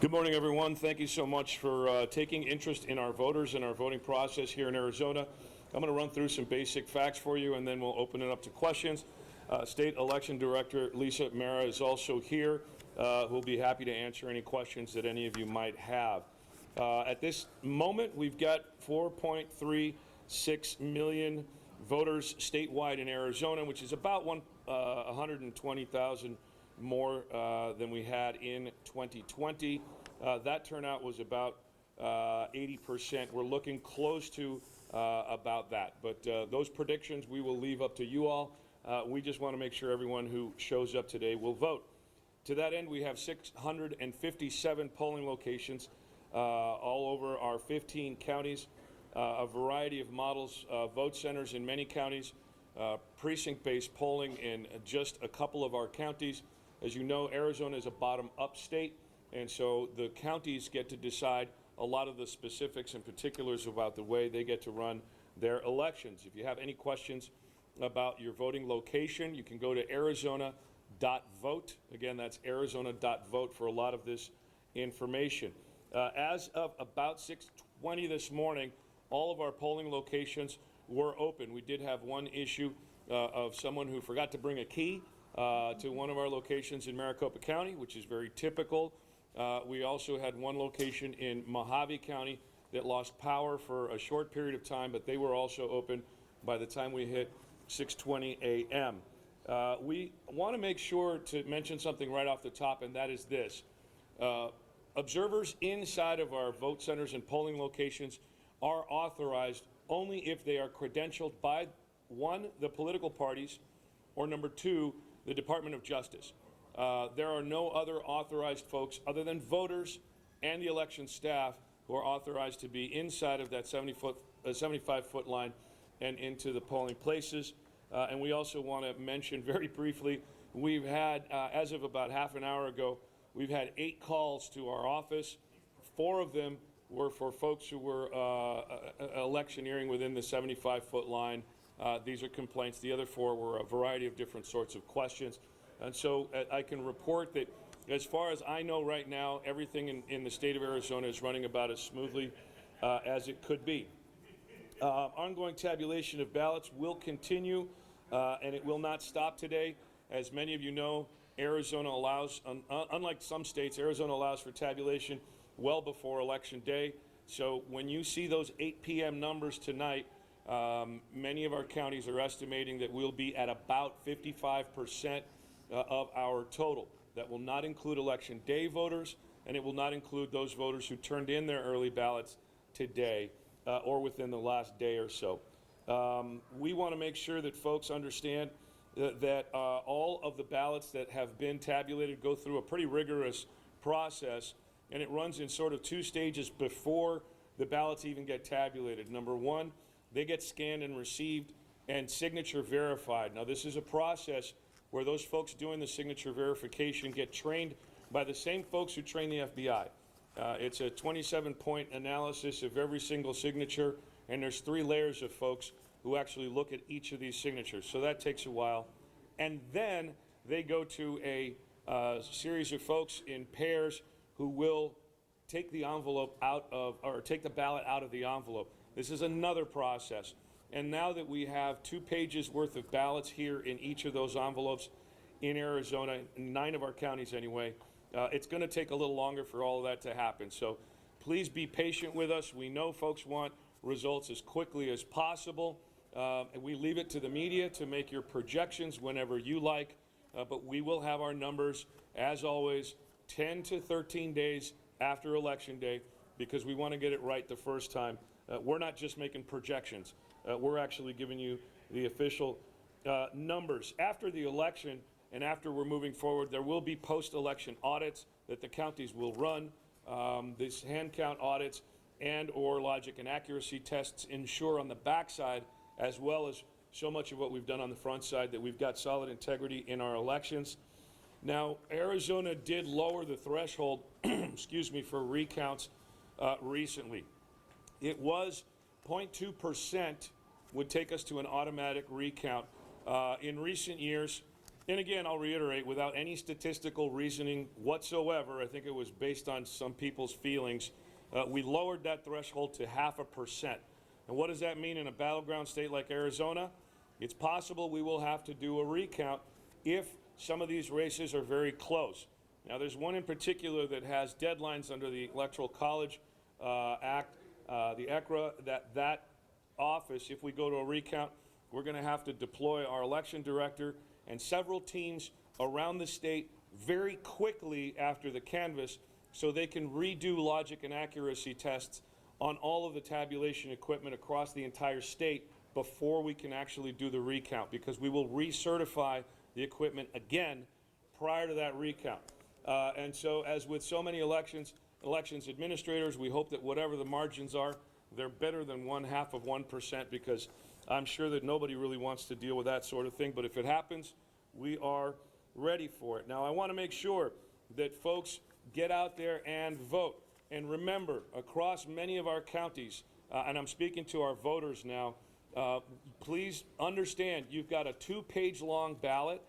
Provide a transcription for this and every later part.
Good morning, everyone. Thank you so much for taking interest in our voters and our voting process here in Arizona. I'm going to run through some basic facts for you, and then we'll open it up to questions. State Election Director Lisa Mara is also here, who'll be happy to answer any questions that any of you might have. At this moment, we've got 4.36 million voters statewide in Arizona, which is about 120,000 more than we had in 2020. That turnout was about 80%. We're looking close to about that. But those predictions we will leave up to you all. We just want to make sure everyone who shows up today will vote. To that end, we have 657 polling locations all over our 15 counties, a variety of models, vote centers in many counties, precinct-based polling in just a couple of our counties. As you know, Arizona is a bottom-up state, and so the counties get to decide a lot of the specifics and particulars about the way they get to run their elections. If you have any questions about your voting location, you can go to arizona.vote. Again, that's arizona.vote for a lot of this information. As of about 6:20 this morning, all of our polling locations were open. We did have one issue of someone who forgot to bring a key to one of our locations in Maricopa County, which is very typical. We also had one location in Mojave County that lost power for a short period of time, but they were also open by the time we hit 6:20 a.m. We want to make sure to mention something right off the top, and that is this. Observers inside of our vote centers and polling locations are authorized only if they are credentialed by, one, the political parties, or number two, the Department of Justice. There are no other authorized folks other than voters and the election staff who are authorized to be inside of that 75-foot line and into the polling places. And we also want to mention very briefly, we've had, as of about half an hour ago, we've had 8 calls to our office. 4 of them were for folks who were electioneering within the 75-foot line. These are complaints. The other 4 were a variety of different sorts of questions. And so I can report that as far as I know right now, everything in the state of Arizona is running about as smoothly as it could be. Ongoing tabulation of ballots will continue, and it will not stop today. As many of you know, Arizona allows, unlike some states, Arizona allows for tabulation well before Election Day. So when you see those 8 p.m. numbers tonight, many of our counties are estimating that we'll be at about 55% of our total. That will not include Election Day voters, and it will not include those voters who turned in their early ballots today or within the last day or so. We want to make sure that folks understand that all of the ballots that have been tabulated go through a pretty rigorous process, and it runs in sort of 2 stages before the ballots even get tabulated. Number 1, they get scanned and received and signature verified. Now, this is a process where those folks doing the signature verification get trained by the same folks who train the FBI. It's a 27-point analysis of every single signature, and there's 3 layers of folks who actually look at each of these signatures. So that takes a while. And then they go to a series of folks in pairs who will take the envelope out of, or take the ballot out of the envelope. This is another process. And now that we have 2 pages worth of ballots here in each of those envelopes in Arizona, in 9 of our counties anyway, it's going to take a little longer for all of that to happen. So please be patient with us. We know folks want results as quickly as possible. And we leave it to the media to make your projections whenever you like. But we will have our numbers, as always, 10 to 13 days after Election Day, because we want to get it right the first time. We're not just making projections. We're actually giving you the official numbers. After the election and after we're moving forward, there will be post-election audits that the counties will run. These hand count audits and or logic and accuracy tests ensure on the backside, as well as so much of what we've done on the front side, that we've got solid integrity in our elections. Now, Arizona did lower the threshold, excuse me, for recounts recently. It was 0.2% would take us to an automatic recount. In recent years, And again, I'll reiterate, without any statistical reasoning whatsoever, I think it was based on some people's feelings, we lowered that threshold to 0.5%. And what does that mean in a battleground state like Arizona? It's possible we will have to do a recount if some of these races are very close. Now, there's one in particular that has deadlines under the Electoral College Act, the ECRA, that office, if we go to a recount, we're going to have to deploy our election director and several teams around the state very quickly after the canvass so they can redo logic and accuracy tests on all of the tabulation equipment across the entire state before we can actually do the recount, because we will recertify the equipment again prior to that recount. And so, as with so many elections administrators, we hope that whatever the margins are, they're better than 0.5%, because I'm sure that nobody really wants to deal with that sort of thing. But if it happens, we are ready for it. Now, I want to make sure that folks get out there and vote. And remember, across many of our counties, and I'm speaking to our voters now, please understand you've got a 2-page long ballot.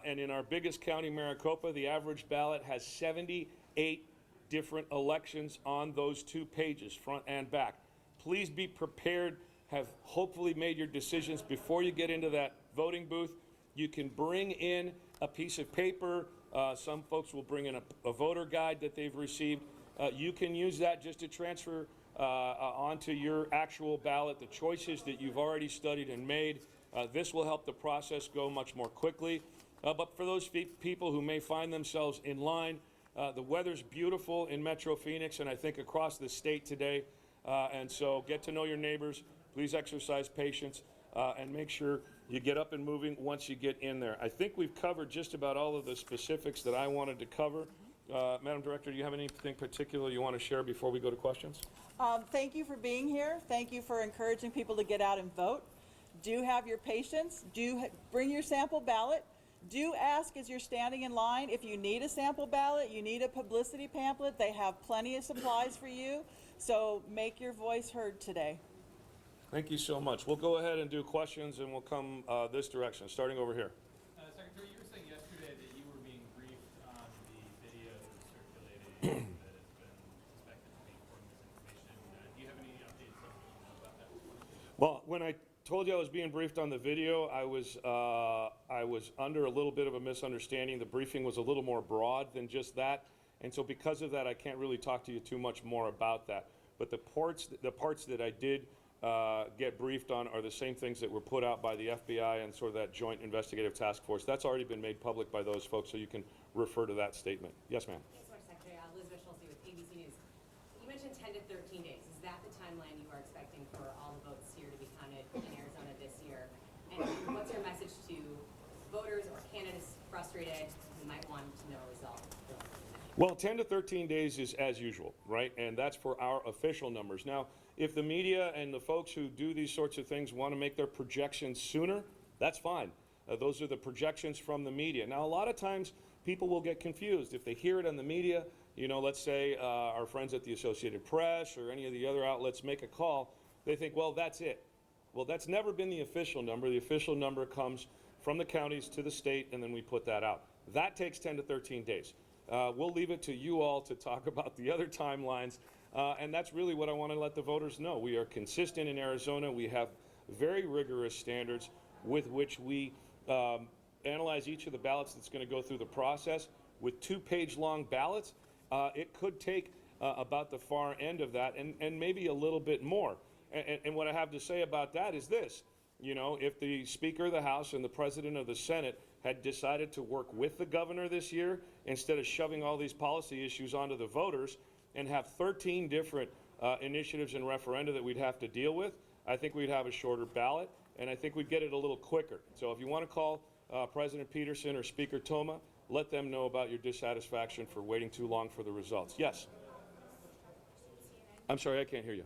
And in our biggest county, Maricopa, the average ballot has 78 different elections on those 2 pages, front and back. Please be prepared, have hopefully made your decisions before you get into that voting booth. You can bring in a piece of paper. Some folks will bring in a voter guide that they've received. You can use that just to transfer onto your actual ballot the choices that you've already studied and made. This will help the process go much more quickly. But for those people who may find themselves in line, the weather's beautiful in Metro Phoenix and I think across the state today. And so get to know your neighbors. Please exercise patience and make sure you get up and moving once you get in there. I think we've covered just about all of the specifics that I wanted to cover. Madam Director, do you have anything particular you want to share before we go to questions? Thank you for being here. Thank you for encouraging people to get out and vote. Do have your patience. Bring your sample ballot. Do ask as you're standing in line if you need a sample ballot, you need a publicity pamphlet. They have plenty of supplies for you. So make your voice heard today. Thank you so much. We'll go ahead and do questions, and we'll come this direction, starting over here. Secretary, you were saying yesterday that you were being briefed on the video that was circulating that has been suspected to be informed misinformation. Do you have any updates on about that? Well, when I told you I was being briefed on the video, I was under a little bit of a misunderstanding. The briefing was a little more broad than just that, and so because of that, I can't really talk to you too much more about that. But the parts that I did get briefed on are the same things that were put out by the FBI and sort of that joint investigative task force. That's already been made public by those folks, so you can refer to that statement. Yes, ma'am. Thanks so much, Secretary. Elizabeth Schulze with ABC News. You mentioned 10 to 13 days. Is that the timeline you are expecting for all the votes here to be counted in Arizona this year? And what's your message to voters or candidates frustrated who might want to know a result? Well, 10 to 13 days is as usual, right? And that's for our official numbers. Now, if the media and the folks who do these sorts of things want to make their projections sooner, that's fine. Those are the projections from the media. Now, a lot of times people will get confused. If they hear it on the media, you know, let's say our friends at the Associated Press or any of the other outlets make a call, they think, well, that's it. Well, that's never been the official number. The official number comes from the counties to the state, and then we put that out. That takes 10 to 13 days. We'll leave it to you all to talk about the other timelines, and that's really what I want to let the voters know. We are consistent in Arizona. We have very rigorous standards with which we analyze each of the ballots that's going to go through the process. With 2-page long ballots, it could take about the far end of that and maybe a little bit more. And what I have to say about that is this. You know, if the Speaker of the House and the President of the Senate had decided to work with the governor this year instead of shoving all these policy issues onto the voters and have 13 different initiatives and referenda that we'd have to deal with, I think we'd have a shorter ballot, and I think we'd get it a little quicker. So if you want to call President Peterson or Speaker Toma, let them know about your dissatisfaction for waiting too long for the results. Yes? I'm sorry, I can't hear you.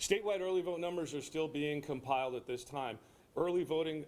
Statewide early vote numbers are still being compiled at this time. Early voting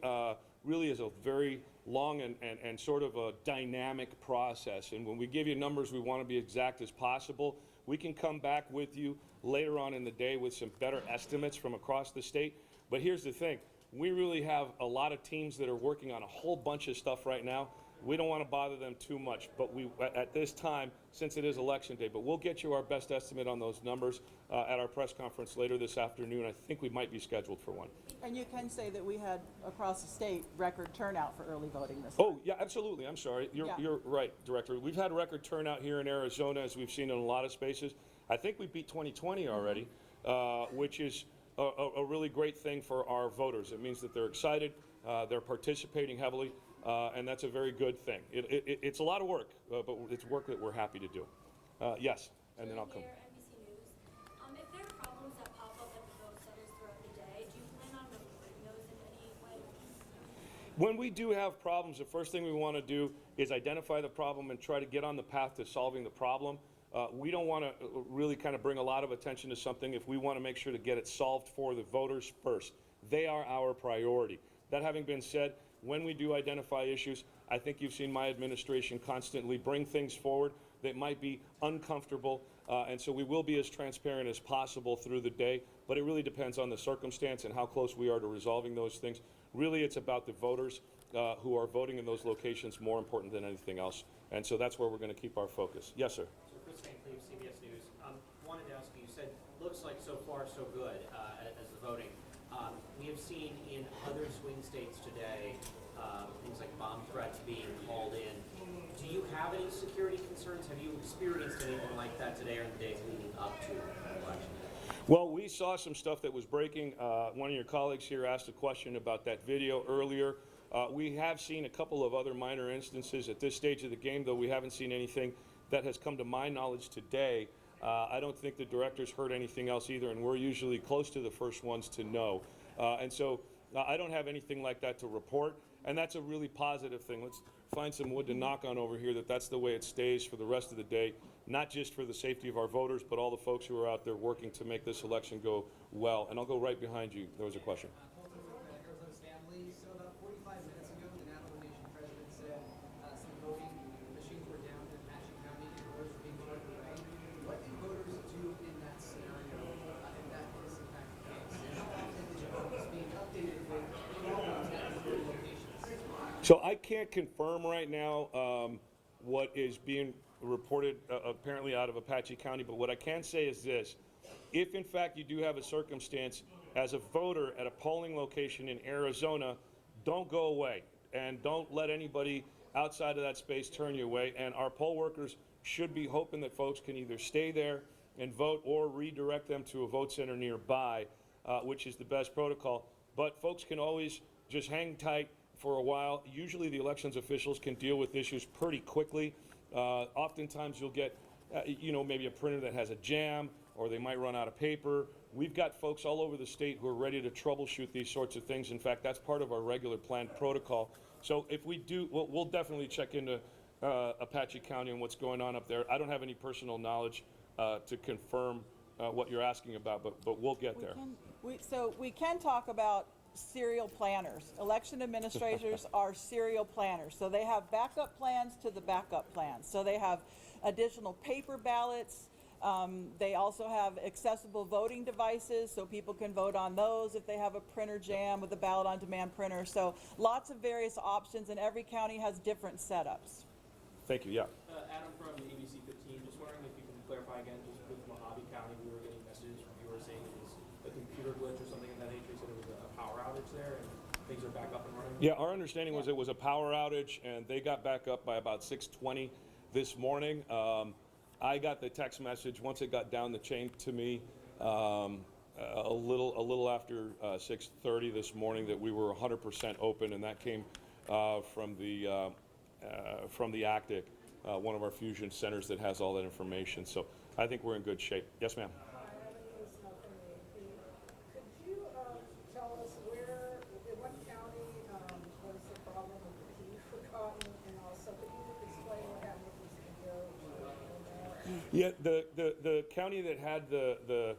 really is a very long and sort of a dynamic process. And when we give you numbers, we want to be exact as possible. We can come back with you later on in the day with some better estimates from across the state. But here's the thing, we really have a lot of teams that are working on a whole bunch of stuff right now. We don't want to bother them too much, but at this time, since it is election day, but we'll get you our best estimate on those numbers at our press conference later this afternoon. I think we might be scheduled for one. And you can say that we had, across the state, record turnout for early voting this time. Oh, yeah, absolutely. I'm sorry. Yeah. You're right, Director. We've had record turnout here in Arizona, as we've seen in a lot of spaces. I think we beat 2020 already, which is a really great thing for our voters. It means that they're excited, they're participating heavily, and that's a very good thing. It's a lot of work, but it's work that we're happy to do. Yes, and then I'll come. Mayor, NBC News. If there are problems that pop up at the vote centers throughout the day, do you plan on reporting those in any way? When we do have problems, the first thing we want to do is identify the problem and try to get on the path to solving the problem. We don't want to really kind of bring a lot of attention to something if we want to make sure to get it solved for the voters first. They are our priority. That having been said, when we do identify issues, I think you've seen my administration constantly bring things forward that might be uncomfortable, and so we will be as transparent as possible through the day, but it really depends on the circumstance and how close we are to resolving those things. Really, it's about the voters who are voting in those locations more important than anything else, and so that's where we're going to keep our focus. Yes, sir. So Chris St. Cleve, CBS News. Wanted to ask you said, looks like so far so good as the voting. We have seen in other swing states today things like bomb threats being called in. Do you have any security concerns? Have you experienced anything like that today or in the days leading up to the election? Well, we saw some stuff that was breaking. One of your colleagues here asked a question about that video earlier. We have seen a couple of other minor instances at this stage of the game, though we haven't seen anything that has come to my knowledge today. I don't think the directors heard anything else either, and we're usually close to the first ones to know. And so I don't have anything like that to report, and that's a really positive thing. Let's find some wood to knock on over here that's the way it stays for the rest of the day, not just for the safety of our voters, but all the folks who are out there working to make this election go well. And I'll go right behind you. There was a question. Arizona Stanley. So about 45 minutes ago, the National Nation president said some voting machines were down in Apache County and voters were being voted away. What do voters do in that scenario if that is in fact the case? And how often is your votes being updated with problems at these locations? So I can't confirm right now what is being reported apparently out of Apache County, but what I can say is this. If in fact you do have a circumstance as a voter at a polling location in Arizona, don't go away and don't let anybody outside of that space turn you away. And our poll workers should be hoping that folks can either stay there and vote or redirect them to a vote center nearby, which is the best protocol. But folks can always just hang tight for a while. Usually the elections officials can deal with issues pretty quickly. Oftentimes you'll get, maybe a printer that has a jam, or they might run out of paper. We've got folks all over the state who are ready to troubleshoot these sorts of things. In fact, that's part of our regular planned protocol. So if we do, we'll definitely check into Apache County and what's going on up there. I don't have any personal knowledge to confirm what you're asking about, but we'll get there. We can talk about serial planners. Election administrators are serial planners. So they have backup plans to the backup plans. So they have additional paper ballots. They also have accessible voting devices, so people can vote on those if they have a printer jam with a ballot on demand printer. So lots of various options, and every county has different setups. Thank you, yeah. Adam from ABC 15, just wondering if you can clarify again, just with Mojave County, we were getting messages from viewers saying it was a computer glitch or something of that nature, so there was a power outage there and things are back up and running? Yeah, our understanding was it was a power outage, and they got back up by about 6:20 this morning. I got the text message once it got down the chain to me a little after 6:30 this morning that we were 100% open, and that came from the ACTIC, one of our fusion centers that has all that information. So I think we're in good shape. Yes, ma'am. Could you tell us in what county was the problem with the key forgotten, and also could you explain what happened with this video? Yeah, the county that had the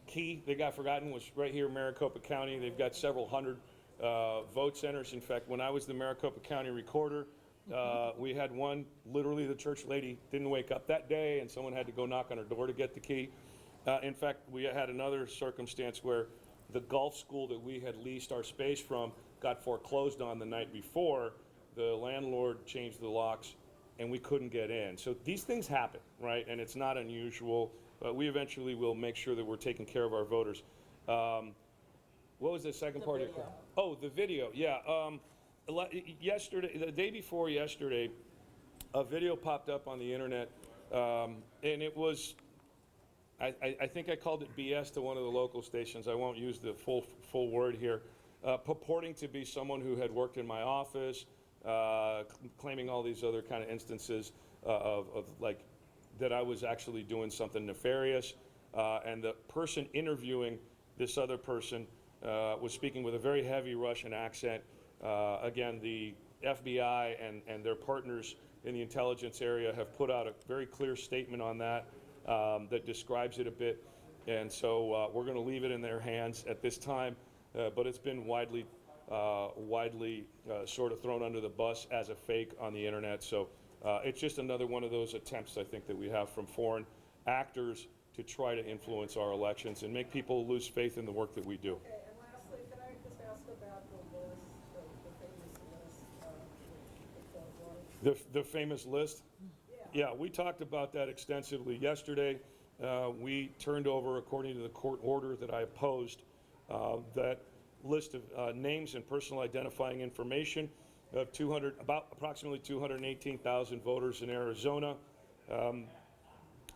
key that got forgotten was right here, Maricopa County. They've got several hundred vote centers. In fact, when I was the Maricopa County recorder, we had one, literally the church lady didn't wake up that day, and someone had to go knock on her door to get the key. In fact, we had another circumstance where the golf school that we had leased our space from got foreclosed on the night before. The landlord changed the locks, and we couldn't get in. So these things happen, right? And it's not unusual. But we eventually will make sure that we're taking care of our voters. What was the second part of your question? Oh, the video, yeah. Yesterday, the day before yesterday, a video popped up on the internet, and it was, I think I called it BS to one of the local stations. I won't use the full word here. Purporting to be someone who had worked in my office, claiming all these other kind of instances of like that I was actually doing something nefarious, and the person interviewing this other person was speaking with a very heavy Russian accent. Again, the FBI and their partners in the intelligence area have put out a very clear statement on that that describes it a bit, and so we're going to leave it in their hands at this time. But it's been widely sort of thrown under the bus as a fake on the internet. So it's just another one of those attempts, I think, that we have from foreign actors to try to influence our elections and make people lose faith in the work that we do. Okay, and lastly, can I just ask about the list, the famous list, The famous list? Yeah, we talked about that extensively yesterday. We turned over, according to the court order that I opposed, that list of names and personal identifying information of approximately 218,000 voters in Arizona.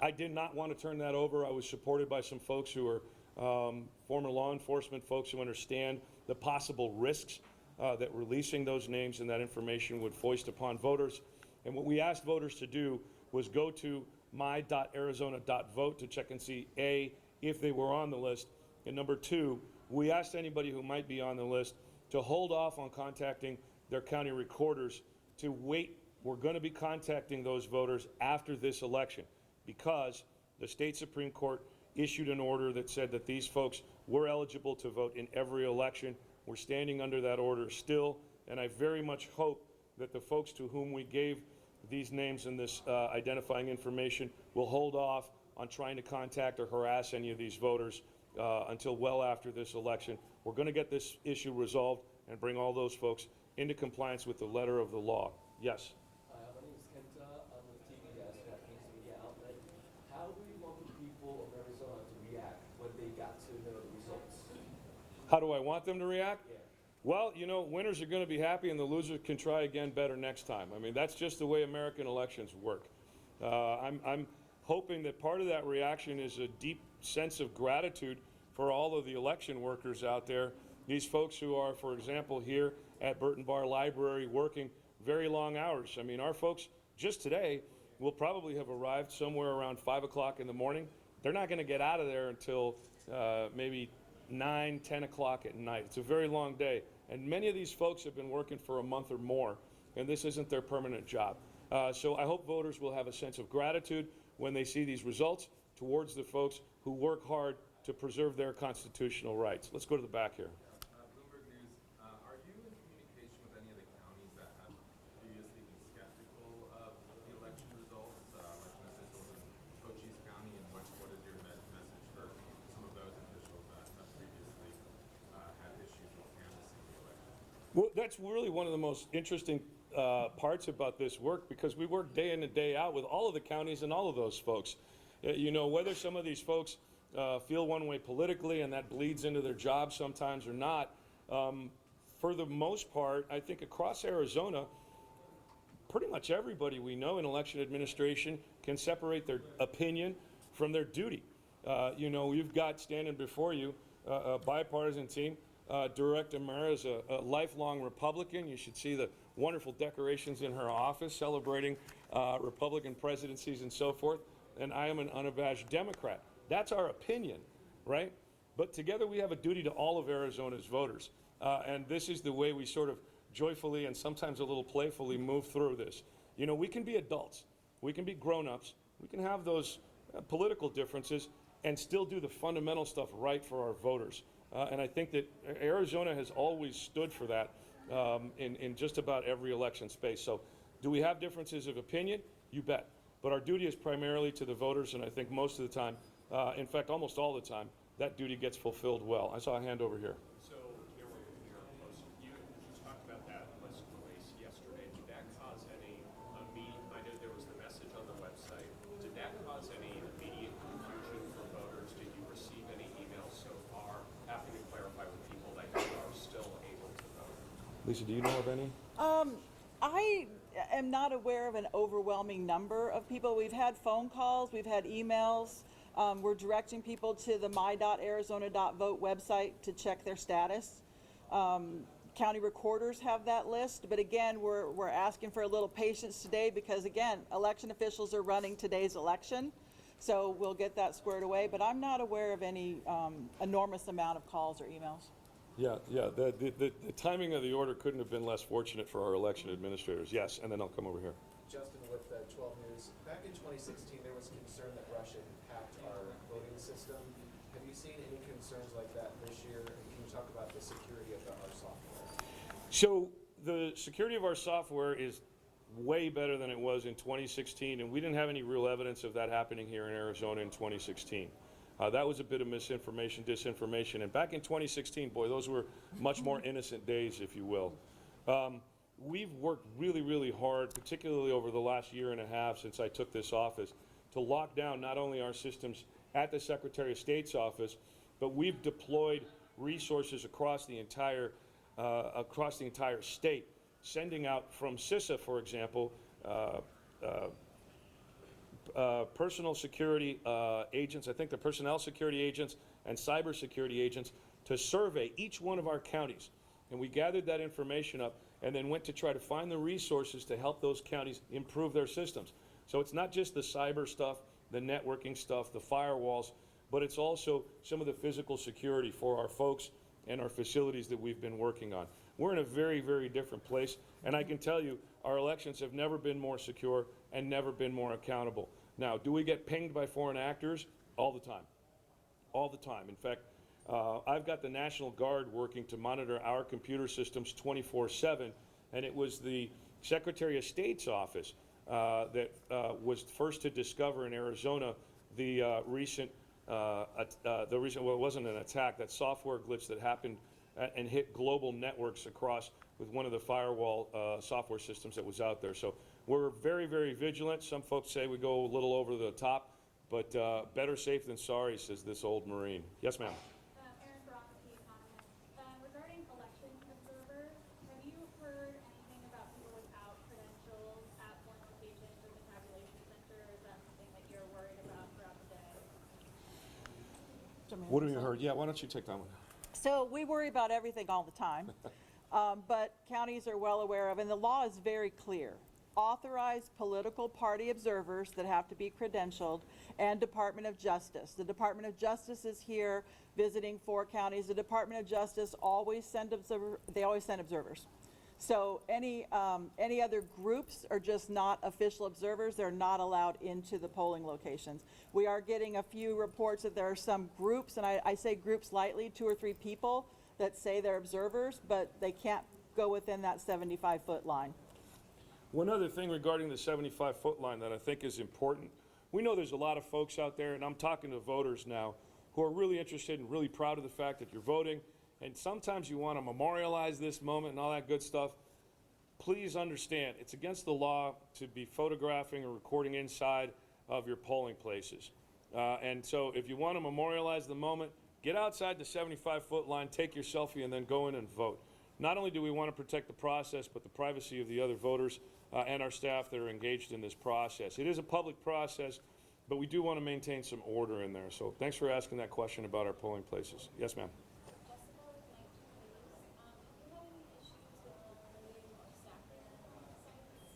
I did not want to turn that over. I was supported by some folks who are former law enforcement folks who understand the possible risks that releasing those names and that information would foist upon voters. And what we asked voters to do was go to my.arizona.vote to check and see, A, if they were on the list, and number two, we asked anybody who might be on the list to hold off on contacting their county recorders to wait. We're going to be contacting those voters after this election because the state Supreme Court issued an order that said that these folks were eligible to vote in every election. We're standing under that order still, and I very much hope that the folks to whom we gave these names and this identifying information will hold off on trying to contact or harass any of these voters until well after this election. We're going to get this issue resolved and bring all those folks into compliance with the letter of the law. Yes? My name is Kenta. I'm with TBS, Japanese media outlet. How do you want the people of Arizona to react when they got to know the results? How do I want them to react? Yeah. Well, you know, winners are going to be happy and the losers can try again better next time. I mean, that's just the way American elections work. I'm hoping that part of that reaction is a deep sense of gratitude for all of the election workers out there. These folks who are, for example, here at Burton Bar Library working very long hours. I mean, our folks just today will probably have arrived somewhere around 5 o'clock in the morning. They're not going to get out of there until maybe 9, 10 o'clock at night. It's a very long day. And many of these folks have been working for a month or more, and this isn't their permanent job. So I hope voters will have a sense of gratitude when they see these results towards the folks who work hard to preserve their constitutional rights. Let's go to the back here. Bloomberg News, are you in communication with any of the counties that have previously been skeptical of the election results, election officials in Cochise County, and what is your message for some of those officials that have previously had issues with canvassing the election? Well, that's really one of the most interesting parts about this work because we work day in and day out with all of the counties and all of those folks. You know, whether some of these folks feel one way politically and that bleeds into their job sometimes or not, for the most part, I think across Arizona, pretty much everybody we know in election administration can separate their opinion from their duty. You know, you've got standing before you a bipartisan team. Director Mara is a lifelong Republican. You should see the wonderful decorations in her office celebrating Republican presidencies and so forth. And I am an unabashed Democrat. That's our opinion, right? But together we have a duty to all of Arizona's voters. And this is the way we sort of joyfully and sometimes a little playfully move through this. You know, we can be adults. We can be grown-ups. We can have those political differences and still do the fundamental stuff right for our voters. And I think that Arizona has always stood for that in just about every election space. So do we have differences of opinion? You bet. But our duty is primarily to the voters, and I think most of the time In fact, almost all the time, that duty gets fulfilled well. I saw a hand over here. So there were, you talked about that list release yesterday. Did that cause any I know there was the message on the website. Did that cause any immediate confusion for voters? Did you receive any emails so far having to clarify with people that you are still able to vote? Lisa, do you know of any? I am not aware of an overwhelming number of people. We've had phone calls, we've had emails. We're directing people to the my.arizona.vote website to check their status. County recorders have that list, but again, we're asking for a little patience today because again, election officials are running today's election. So we'll get that squared away, but I'm not aware of any enormous amount of calls or emails. Yeah. The timing of the order couldn't have been less fortunate for our election administrators. Yes, and then I'll come over here. Justin, with 12 News, back in 2016, there was concern that Russia had hacked our voting system. Have you seen any concerns like that this year? And can you talk about the security of our software? So the security of our software is way better than it was in 2016, and we didn't have any real evidence of that happening here in Arizona in 2016. That was a bit of misinformation, disinformation, and back in 2016, boy, those were much more innocent days, if you will. We've worked really, really hard, particularly over the last year and a half since I took this office, to lock down not only our systems at the Secretary of State's office, but we've deployed resources across the entire state, sending out from CISA, for example, personal security agents, I think the personnel security agents and cybersecurity agents, to survey each one of our counties. And we gathered that information up and then went to try to find the resources to help those counties improve their systems. So it's not just the cyber stuff, the networking stuff, the firewalls, but it's also some of the physical security for our folks and our facilities that we've been working on. We're in a very, very different place, and I can tell you our elections have never been more secure and never been more accountable. Now, do we get pinged by foreign actors? All the time. All the time. In fact, I've got the National Guard working to monitor our computer systems 24/7, and it was the Secretary of State's office that was first to discover in Arizona the recent, well, it wasn't an attack, that software glitch that happened and hit global networks across with one of the firewall software systems that was out there. So we're very, very vigilant. Some folks say we go a little over the top, but better safe than sorry, says this old Marine. Yes, ma'am. Aaron Barofsky, economist. Regarding election observers, have you heard anything about people without credentials at polling locations or the tabulation center? Is that something that you're worried about throughout the day? What have you heard? Yeah, why don't you take that one? So we worry about everything all the time, but counties are well aware of, and the law is very clear. Authorized political party observers that have to be credentialed, and Department of Justice. The Department of Justice is here visiting 4 counties. The Department of Justice always send observers. So any other groups are just not official observers. They're not allowed into the polling locations. We are getting a few reports that there are some groups, and I say groups lightly, 2 or 3 people that say they're observers, but they can't go within that 75-foot line. One other thing regarding the 75-foot line that I think is important, we know there's a lot of folks out there, and I'm talking to voters now, who are really interested and really proud of the fact that you're voting, and sometimes you want to memorialize this moment and all that good stuff. Please understand, it's against the law to be photographing or recording inside of your polling places. And so if you want to memorialize the moment, get outside the 75-foot line, take your selfie, and then go in and vote. Not only do we want to protect the process, but the privacy of the other voters and our staff that are engaged in this process. It is a public process, but we do want to maintain some order in there. So thanks for asking that question about our polling places. Yes, ma'am. Jessica with 19 News. Do you have any issues with eliminating more staffing sites,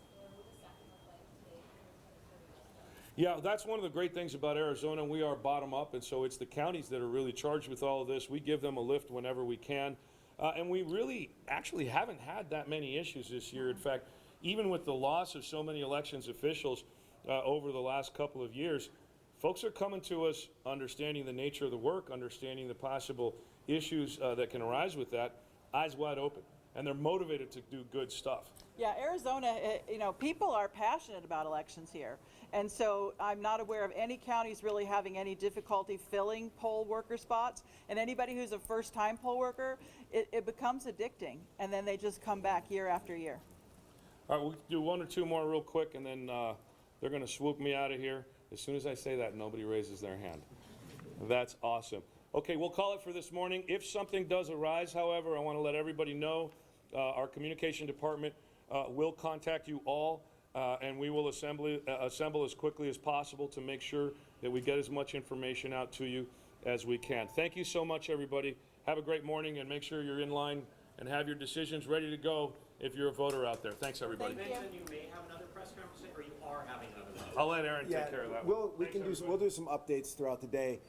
or what does staffing look like today? Yeah, that's one of the great things about Arizona. We are bottom up, and so it's the counties that are really charged with all of this. We give them a lift whenever we can. And we really actually haven't had that many issues this year. In fact, even with the loss of so many elections officials over the last couple of years, folks are coming to us understanding the nature of the work, understanding the possible issues that can arise with that, eyes wide open. And they're motivated to do good stuff. Yeah, Arizona, people are passionate about elections here. And so I'm not aware of any counties really having any difficulty filling poll worker spots. And anybody who's a first-time poll worker, it becomes addicting. And then they just come back year after year. All right, we'll do one or two more real quick, and then they're going to swoop me out of here. As soon as I say that, nobody raises their hand. That's awesome. Okay, we'll call it for this morning. If something does arise, however, I want to let everybody know our communication department will contact you all, and we will assemble as quickly as possible to make sure that we get as much information out to you as we can. Thank you so much, everybody. Have a great morning, and make sure you're in line and have your decisions ready to go if you're a voter out there. Thanks, everybody. Thank you. Mention you may have another press conference, or you are having another one? I'll let Aaron take care of that one. We'll Thanks, do some updates throughout the day.